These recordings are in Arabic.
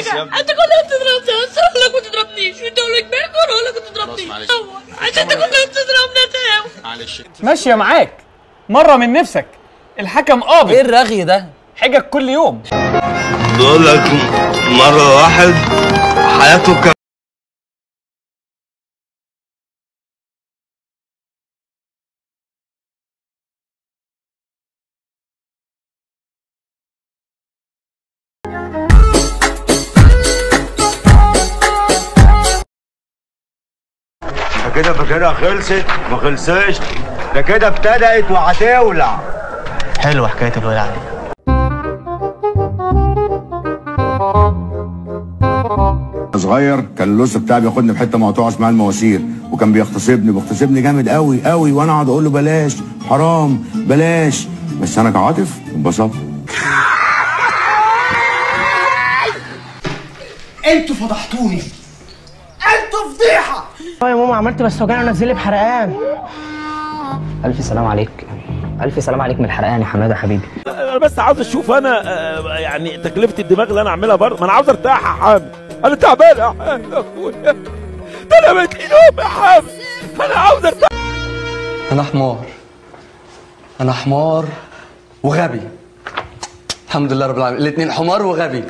انت كنت بتضربني اصلا ولا كنت تضربنيش؟ انت ولا كبير ولا كنت تضربني؟ عشان انت كنت بتضربني انت. معلش ماشيه معاك مره من نفسك، الحكم قابض. ايه الرغي ده؟ حجج كل يوم. بقول لك مره واحد حياته كان كده فاكرها خلصت؟ ما خلصتش، ده كده ابتدأت وهتولع. حلوه حكايه الولع دي. صغير كان اللص بتاعي بياخدني في حته مقطوعه اسمها المواسير، وكان بيغتصبني جامد قوي قوي، وانا اقعد اقول له بلاش حرام بلاش، بس انا كعاطف انبسطت. انتوا فضحتوني، انتوا فضيحه. يا ماما عملت بس وجعني ونزل لي بحرقان. الف سلام عليك، الف سلام عليك من الحرقان يا حماده حبيبي. انا بس عاوز اشوف انا يعني تكلفه الدماغ اللي انا اعملها برضه، ما انا عاوز ارتاح يا حامد، انا تعبان يا حامد يا اخويا، ده انا متقين يا حامد، انا عاوز ارتاح. انا حمار، انا حمار وغبي، الحمد لله رب العالمين، الاثنين حمار وغبي.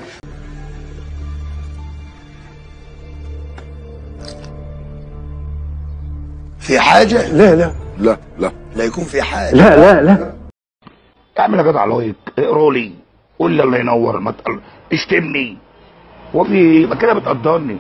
في حاجة؟ لا لا لا لا لا يكون في حاجة. لا لا لا. اعمل يا جدع لايك، اقرا لي، قول لي الله ينور، ما اشتمني، وفي ما كده بتقدرني.